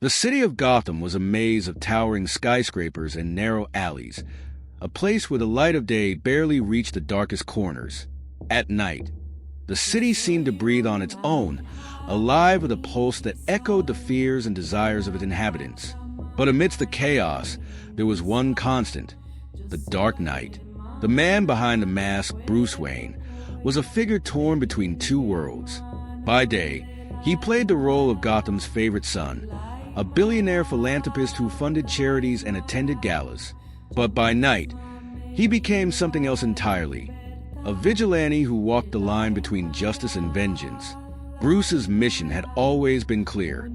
The city of Gotham was a maze of towering skyscrapers and narrow alleys, a place where the light of day barely reached the darkest corners. At night, the city seemed to breathe on its own, alive with a pulse that echoed the fears and desires of its inhabitants. But amidst the chaos, there was one constant: the Dark Knight. The man behind the mask, Bruce Wayne, was a figure torn between two worlds. By day, he played the role of Gotham's favorite son, a billionaire philanthropist who funded charities and attended galas. But by night, he became something else entirely, a vigilante who walked the line between justice and vengeance. Bruce's mission had always been clear: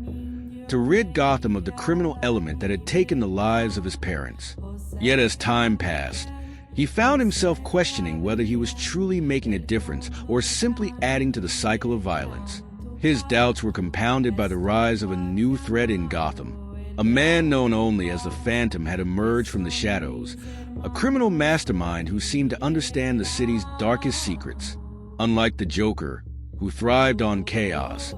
to rid Gotham of the criminal element that had taken the lives of his parents. Yet as time passed, he found himself questioning whether he was truly making a difference or simply adding to the cycle of violence. His doubts were compounded by the rise of a new threat in Gotham. A man known only as the Phantom had emerged from the shadows, a criminal mastermind who seemed to understand the city's darkest secrets. Unlike the Joker, who thrived on chaos,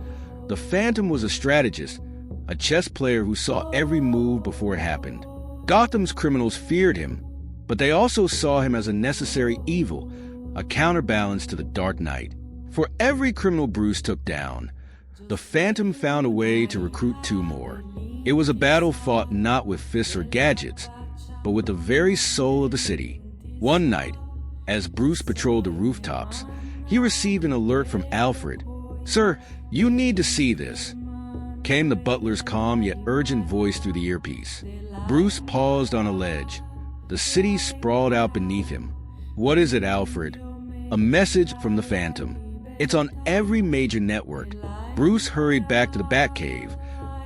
the Phantom was a strategist, a chess player who saw every move before it happened. Gotham's criminals feared him, but they also saw him as a necessary evil, a counterbalance to the Dark Knight. For every criminal Bruce took down, the Phantom found a way to recruit two more. It was a battle fought not with fists or gadgets, but with the very soul of the city. One night, as Bruce patrolled the rooftops, he received an alert from Alfred. "Sir, you need to see this," came the butler's calm yet urgent voice through the earpiece. Bruce paused on a ledge. The city sprawled out beneath him. "What is it, Alfred?" "A message from the Phantom. It's on every major network." Bruce hurried back to the Batcave,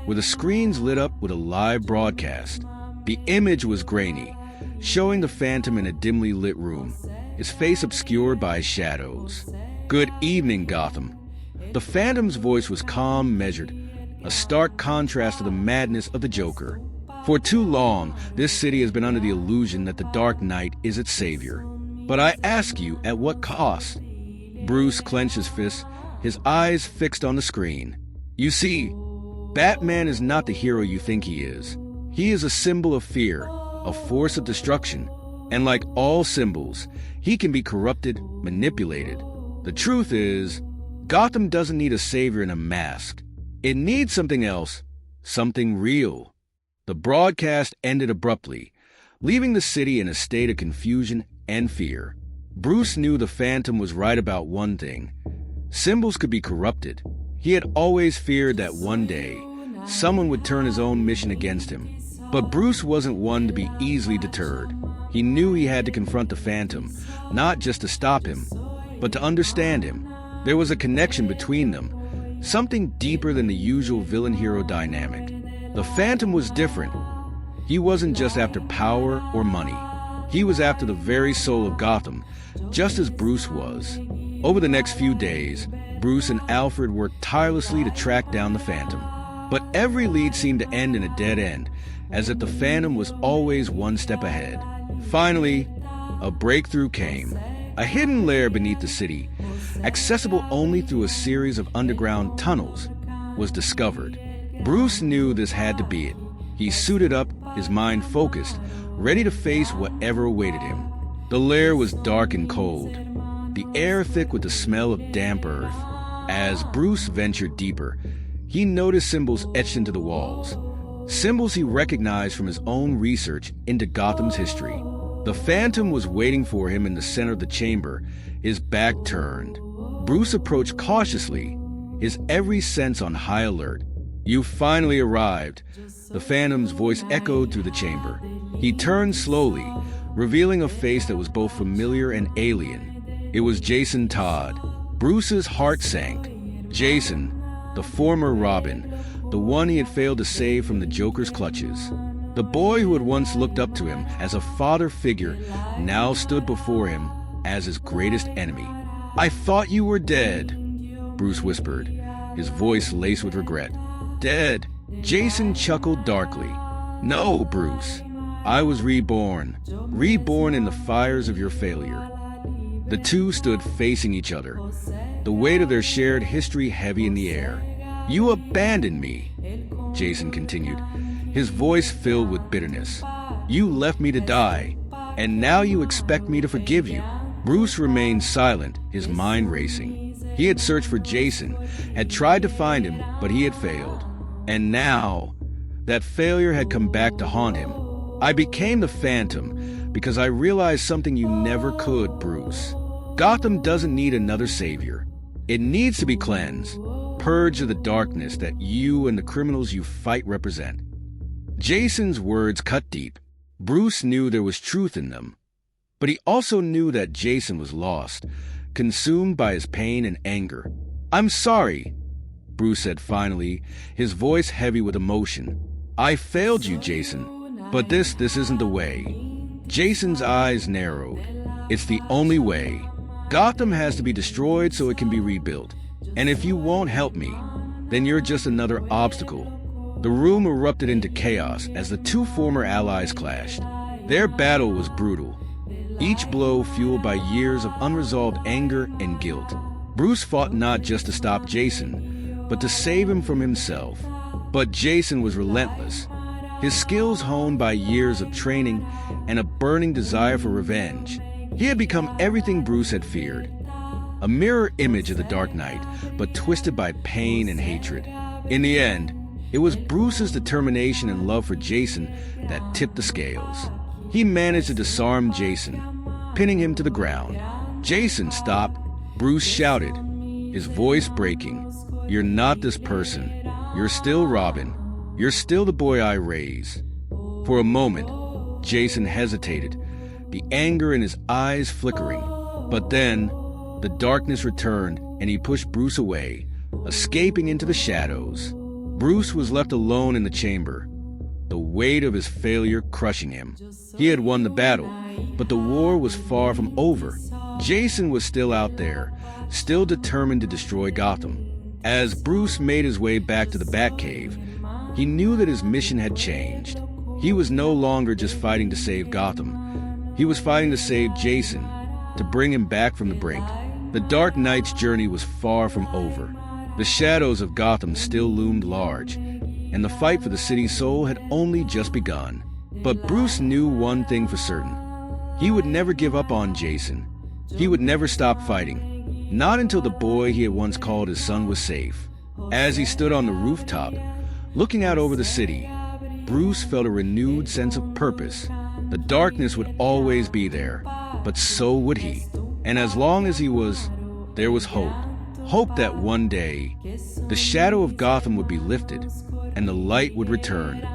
where the screens lit up with a live broadcast. The image was grainy, showing the Phantom in a dimly lit room, his face obscured by shadows. "Good evening, Gotham." The Phantom's voice was calm, measured, a stark contrast to the madness of the Joker. "For too long, this city has been under the illusion that the Dark Knight is its savior. But I ask you, at what cost?" Bruce clenched his fists, his eyes fixed on the screen. "You see, Batman is not the hero you think he is. He is a symbol of fear, a force of destruction, and like all symbols, he can be corrupted, manipulated. The truth is, Gotham doesn't need a savior in a mask. It needs something else, something real." The broadcast ended abruptly, leaving the city in a state of confusion and fear. Bruce knew the Phantom was right about one thing: symbols could be corrupted. He had always feared that one day, someone would turn his own mission against him. But Bruce wasn't one to be easily deterred. He knew he had to confront the Phantom, not just to stop him, but to understand him. There was a connection between them, something deeper than the usual villain-hero dynamic. The Phantom was different. He wasn't just after power or money. He was after the very soul of Gotham, just as Bruce was. Over the next few days, Bruce and Alfred worked tirelessly to track down the Phantom. But every lead seemed to end in a dead end, as if the Phantom was always one step ahead. Finally, a breakthrough came. A hidden lair beneath the city, accessible only through a series of underground tunnels, was discovered. Bruce knew this had to be it. He suited up, his mind focused, ready to face whatever awaited him. The lair was dark and cold, the air thick with the smell of damp earth. As Bruce ventured deeper, he noticed symbols etched into the walls, symbols he recognized from his own research into Gotham's history. The Phantom was waiting for him in the center of the chamber, his back turned. Bruce approached cautiously, his every sense on high alert. "You finally arrived," the Phantom's voice echoed through the chamber. He turned slowly, revealing a face that was both familiar and alien. It was Jason Todd. Bruce's heart sank. Jason, the former Robin, the one he had failed to save from the Joker's clutches. The boy who had once looked up to him as a father figure now stood before him as his greatest enemy. "I thought you were dead," Bruce whispered, his voice laced with regret. "Dead?" Jason chuckled darkly. "No, Bruce. I was reborn in the fires of your failure." The two stood facing each other, the weight of their shared history heavy in the air. "You abandoned me." Jason continued, his voice filled with bitterness. "You left me to die, and now you expect me to forgive you." Bruce remained silent, his mind racing. He had searched for Jason, had tried to find him, but he had failed. And now, that failure had come back to haunt him. "I became the Phantom because I realized something you never could, Bruce. Gotham doesn't need another savior. It needs to be cleansed, purged of the darkness that you and the criminals you fight represent." Jason's words cut deep. Bruce knew there was truth in them, but he also knew that Jason was lost, consumed by his pain and anger. "I'm sorry," Bruce said finally, his voice heavy with emotion. "I failed you, Jason, but this isn't the way." Jason's eyes narrowed. "It's the only way. Gotham has to be destroyed so it can be rebuilt. And if you won't help me, then you're just another obstacle." The room erupted into chaos as the two former allies clashed. Their battle was brutal, each blow fueled by years of unresolved anger and guilt. Bruce fought not just to stop Jason, but to save him from himself. But Jason was relentless, his skills honed by years of training and a burning desire for revenge. He had become everything Bruce had feared, a mirror image of the Dark Knight, but twisted by pain and hatred. In the end, it was Bruce's determination and love for Jason that tipped the scales. He managed to disarm Jason, pinning him to the ground. "Jason, stop!" Bruce shouted, his voice breaking. "You're not this person. You're still Robin. You're still the boy I raised." For a moment, Jason hesitated, the anger in his eyes flickering. But then, the darkness returned and he pushed Bruce away, escaping into the shadows. Bruce was left alone in the chamber, the weight of his failure crushing him. He had won the battle, but the war was far from over. Jason was still out there, still determined to destroy Gotham. As Bruce made his way back to the Batcave, he knew that his mission had changed. He was no longer just fighting to save Gotham. He was fighting to save Jason, to bring him back from the brink. The Dark Knight's journey was far from over. The shadows of Gotham still loomed large, and the fight for the city's soul had only just begun. But Bruce knew one thing for certain. He would never give up on Jason. He would never stop fighting, not until the boy he had once called his son was safe. As he stood on the rooftop, looking out over the city, Bruce felt a renewed sense of purpose. The darkness would always be there, but so would he. And as long as he was, there was hope. Hope that one day, the shadow of Gotham would be lifted, and the light would return.